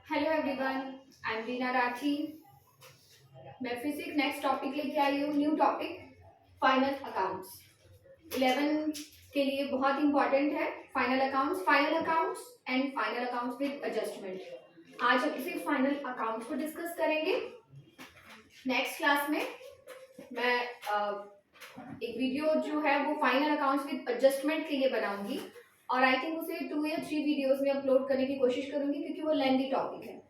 Hello everyone, I am Reena Rathi. मैं फिर से एक नेक्स्ट टॉपिक लेके आई हूँ। New topic, final accounts. 11 के लिए बहुत इंपॉर्टेंट है final accounts and final accounts with adjustment. आज हम इसी फाइनल अकाउंट्स को डिस्कस करेंगे। नेक्स्ट क्लास में मैं एक वीडियो जो है वो फाइनल अकाउंट्स विद एडजस्टमेंट के लिए बनाऊंगी और आई थिंक उसे 2 या 3 वीडियोस में अपलोड करने की कोशिश करूंगी क्योंकि वो लेंथी टॉपिक है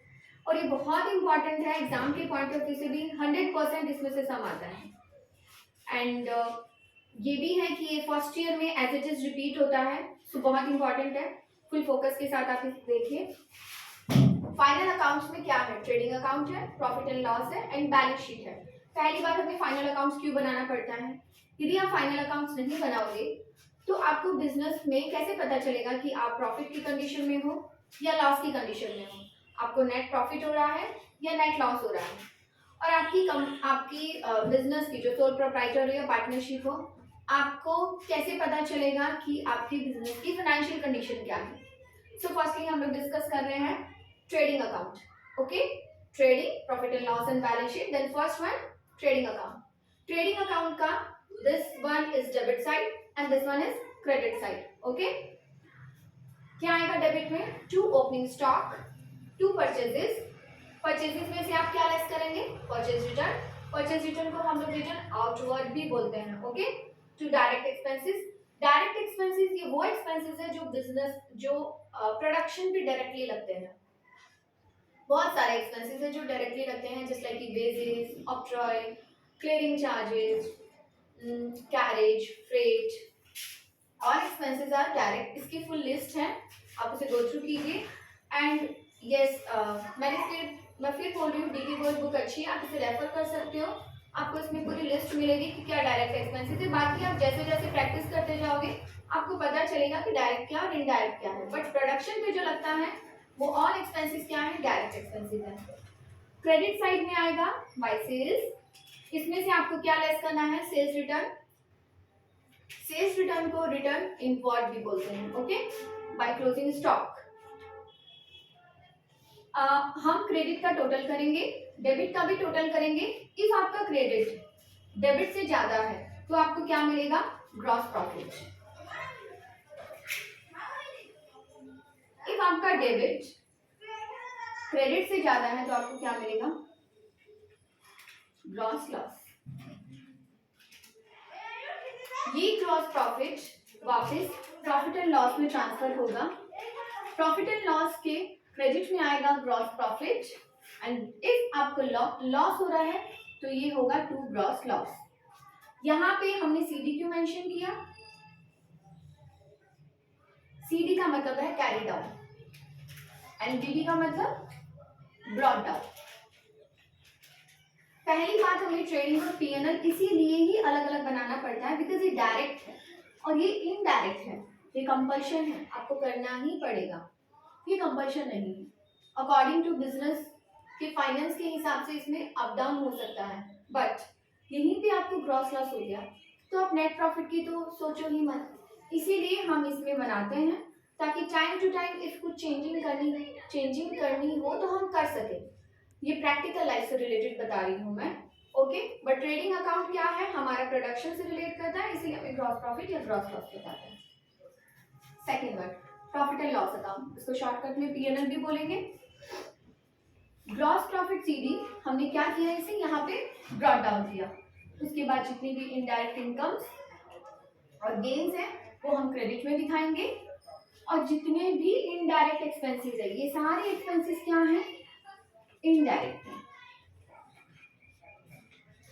और ये बहुत इंपॉर्टेंट है। एग्जाम के पॉइंट ऑफ व्यू से भी 100% इसमें से सम आता है एंड ये भी है कि ये फर्स्ट ईयर में एज इट इज रिपीट होता है, सो बहुत इंपॉर्टेंट है। फुल फोकस के साथ आप इसे देखिए। फाइनल अकाउंट्स में क्या है? ट्रेडिंग अकाउंट है, प्रॉफिट एंड लॉस है एंड बैलेंस शीट है। पहली बार हमें फाइनल अकाउंट्स क्यों बनाना पड़ता है? यदि आप फाइनल अकाउंट्स नहीं बनाओगे तो आपको बिजनेस में कैसे पता चलेगा कि आप प्रॉफिट की कंडीशन में हो या लॉस की कंडीशन में हो, आपको नेट प्रॉफिट हो रहा है या नेट लॉस हो रहा है, और आपकी बिजनेस की जो सोल प्रोप्राइटर हो या पार्टनरशिप हो, आपको कैसे पता चलेगा कि आपकी बिजनेस की फाइनेंशियल कंडीशन क्या है। सो फर्स्टली हम लोग डिस्कस कर रहे हैं trading account. Okay, trading, profit and loss and balance sheet. Then first one, trading account. Trading account का this one is debit side and this one is credit side. Okay, क्या आएगा debit में? To opening stock, to purchases. Purchases में से आप क्या less करेंगे? Purchase return. Purchase return को हम लोग रिटर्न आउटवर्ड भी बोलते हैं। Okay, to direct expenses. Direct expenses ये वो एक्सपेंसेस है जो प्रोडक्शन पे डायरेक्टली लगते हैं। बहुत सारे एक्सपेंसेस है जो डायरेक्टली लगते हैं, just like wages, octroi, clearing charges, carriage, freight, और एक्सपेंसेस आर डायरेक्ट। इसकी फुल लिस्ट है, आप उसे गो थ्रू कीजिए। एंड यस, मैं फिर बोल रही हूँ, डीटी बोर्ड बुक अच्छी है, आप इसे रेफर कर सकते हो। आपको इसमें पूरी लिस्ट मिलेगी कि क्या डायरेक्ट एक्सपेंसेस है। बाकी आप जैसे जैसे प्रैक्टिस करते जाओगे आपको पता चलेगा कि डायरेक्ट क्या और इनडायरेक्ट क्या है, बट प्रोडक्शन पे जो लगता है वो ऑल एक्सपेंसेस क्या है? डायरेक्ट एक्सपेंसेस है। क्रेडिट साइड में आएगा बाय सेल्स। इसमें से आपको क्या लेस करना है? Sales return. सेल्स रिटर्न को रिटर्न इनवर्ड भी बोलते हैं। Okay, by closing stock. हम क्रेडिट का टोटल करेंगे, डेबिट का भी टोटल करेंगे। इफ आपका क्रेडिट डेबिट से ज्यादा है तो आपको क्या मिलेगा? Gross profit. इफ आपका डेबिट क्रेडिट से ज्यादा है तो आपको क्या मिलेगा? Gross loss. ये ग्रॉस प्रॉफिट वापस प्रॉफिट एंड लॉस में ट्रांसफर होगा। प्रॉफिट एंड लॉस के क्रेडिट में आएगा ग्रॉस प्रॉफिट एंड इफ आपको लॉस हो रहा है तो ये होगा टू ग्रॉस लॉस। यहाँ पे हमने सीडी क्यों मेंशन किया? सीडी का मतलब है कैरी डाउन एंड डीडी का मतलब ब्रॉट डाउन। पहली बात, हमें ट्रेडिंग और पीएनएल इसीलिए ही अलग अलग बनाना पड़ता है बिकॉज ये डायरेक्ट है और ये इनडायरेक्ट है। ये कंपल्शन है, आपको करना ही पड़ेगा, ये कंपल्शन नहीं है। अकॉर्डिंग टू बिजनेस के फाइनेंस के हिसाब से इसमें अप डाउन हो सकता है, बट यहीं पे आपको ग्रॉस लॉस हो गया तो आप नेट प्रॉफिट की तो सोचो ही मत। इसीलिए हम इसमें बनाते हैं ताकि टाइम टू टाइम इफ कुछ चेंजिंग करनी हो तो हम कर सकें। ये प्रैक्टिकल लाइफ से रिलेटेड बता रही हूँ मैं। ओके, बट ट्रेडिंग अकाउंट क्या है? हमारा प्रोडक्शन से रिलेट करता है, इसीलिए हमें ग्रॉस प्रॉफिट या ग्रॉस लॉस बताते हैं। Second word, profit and loss account, इसको शॉर्टकट में पीएनएल भी बोलेंगे। ग्रॉस प्रॉफिट सीडी हमने क्या किया? इसे यहाँ पे ब्रॉट डाउन किया। उसके बाद जितनी भी इनडायरेक्ट इनकम्स और गेन्स हैं वो हम क्रेडिट में दिखाएंगे, और जितने भी इनडायरेक्ट एक्सपेंसेस है ये सारे एक्सपेंसेस क्या हैं? इनडायरेक्ट है।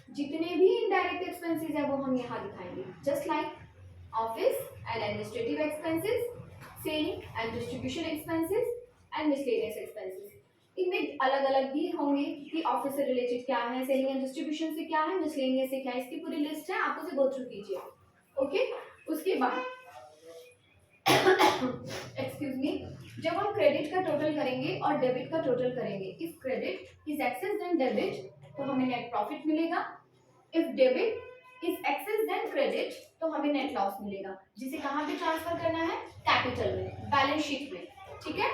जितने भी इनडायरेक्ट एक्सपेंसेस है वो हम यहाँ दिखाएंगे, just like office and administrative expenses, selling and distribution expenses and miscellaneous expenses. इनमें अलग अलग भी होंगे कि ऑफिस से रिलेटेड क्या है, सेलिंग एंड डिस्ट्रीब्यूशन से क्या है, मिसलेनियस से क्या है। इसकी पूरी लिस्ट है, आप उसे गो थ्रू कीजिए। ओके, उसके बाद एक्सक्यूज मी, जब हम क्रेडिट का टोटल करेंगे और डेबिट का टोटल करेंगे, if credit is excess then debit तो हमें नेट प्रॉफिट मिलेगा। If debit is excess then credit तो हमें नेट लॉस मिलेगा, जिसे कहाँ पे ट्रांसफर करना है? कैपिटल में, बैलेंस शीट में। ठीक है,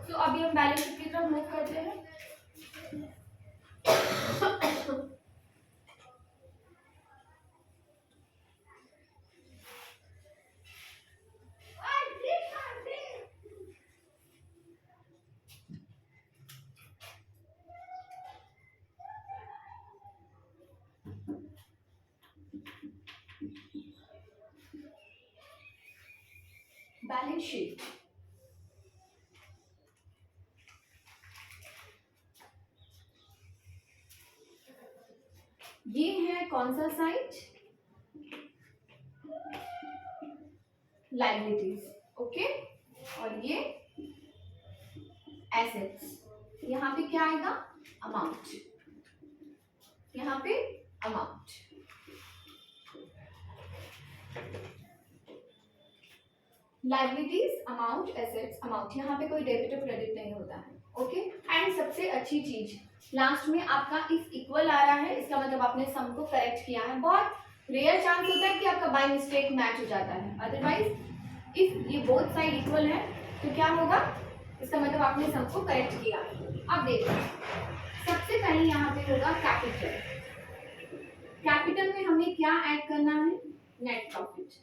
तो अभी हम बैलेंस शीट की तरफ मूव करते हैं। Balance sheet. ये है कौन सा साइड? Liabilities, okay. और ये एसेट्स। यहाँ पे क्या आएगा? अमाउंट। यहाँ पे amount. Liabilities, amount, assets, amount. यहाँ पे कोई डेबिट और क्रेडिट नहीं होता है, ओके। एंड सबसे अच्छी चीज, लास्ट में आपका इफ इक्वल आ रहा है, इसका मतलब आपने सम को करेक्ट किया है। बहुत रेयर चांस होता है कि आपका बाय मिस्टेक मैच हो जाता है, अदरवाइज इफ ये बोथ साइड इक्वल है तो क्या होगा? इसका मतलब आपने सम को करेक्ट किया। अब देखो, सबसे पहले यहाँ पे होगा कैपिटल। कैपिटल में हमें क्या ऐड करना है? नेट प्रॉफिट,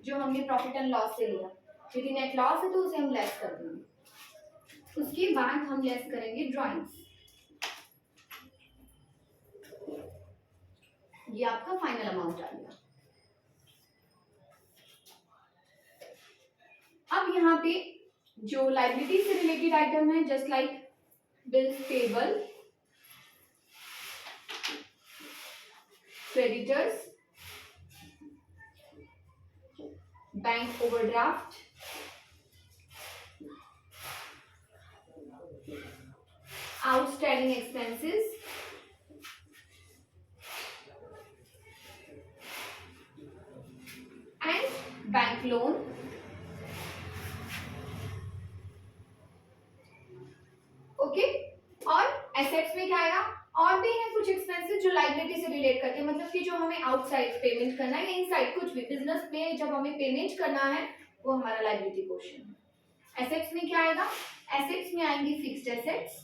जो हमने प्रॉफिट एंड लॉस से लिया। यदि नेट लॉस है तो उसे हम लेस कर देंगे। उसके बाद हम लेस करेंगे ड्रॉइंग्स। ये आपका फाइनल अमाउंट आ गया। अब यहाँ पे जो लायबिलिटी से रिलेटेड आइटम है, just like bills payable, creditors, bank overdraft, outstanding expenses, and bank loan, okay. और एसेट्स में क्या आएगा? और भी है कुछ एक्सपेंसेस जो लायबिलिटी से रिलेट करते हैं, मतलब कि जो हमें आउटसाइड पेमेंट करना है या इनसाइड, कुछ भी बिजनेस में जब हमें पेमेंट करना है वो हमारा लायबिलिटी पोर्शन है। एसेट्स में क्या आएगा? एसेट्स में आएंगी फिक्स्ड एसेट्स।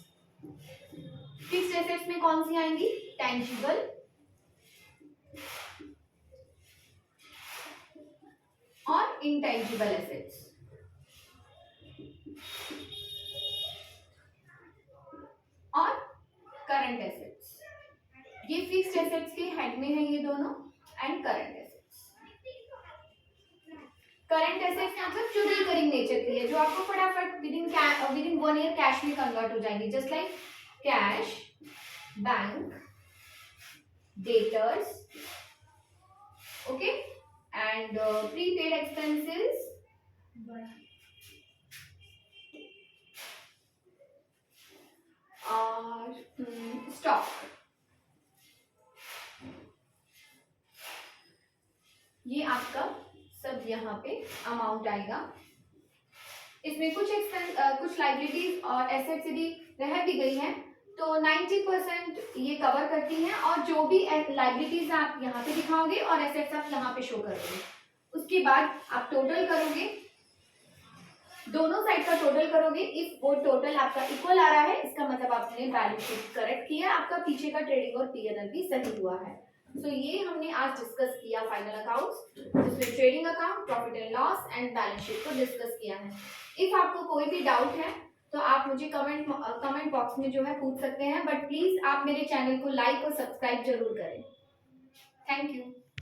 फिक्स्ड एसेट्स में कौन सी आएंगी? टेंजिबल, और इंटेंजिबल एसेट्स। और करंट एसेट्स। ये फिक्स्ड एसेट्स के हेड में है ये दोनों, and current assets. Current assets मतलब जो रिकरिंग नेचर की है, जो आपको फटाफट विद इन 1 ईयर कैश में कन्वर्ट हो जाएंगे, just like cash, bank, debtors, okay, and prepaid expenses, और स्टॉक। ये आपका सब यहाँ पे अमाउंट आएगा। इसमें कुछ लायबिलिटीज और एसेट्स यदि रह भी गई हैं तो 90% ये कवर करती हैं, और जो भी लायबिलिटीज आप यहाँ पे दिखाओगे और एसेट्स आप यहाँ पे शो करोगे, उसके बाद आप टोटल करोगे, दोनों साइड का टोटल करोगे। इफ वो टोटल आपका इक्वल आ रहा है, इसका मतलब आपने बैलेंस शीट करेक्ट किया, आपका पीछे का ट्रेडिंग और पीएनएल भी सही हुआ है। सो ये हमने आज डिस्कस किया फाइनल अकाउंट्स, जिसमें trading account, profit and loss and balance sheet को डिस्कस किया है। इफ आपको कोई भी डाउट है तो आप मुझे कमेंट बॉक्स में जो है पूछ सकते हैं, बट प्लीज आप मेरे चैनल को लाइक और सब्सक्राइब जरूर करें। Thank you.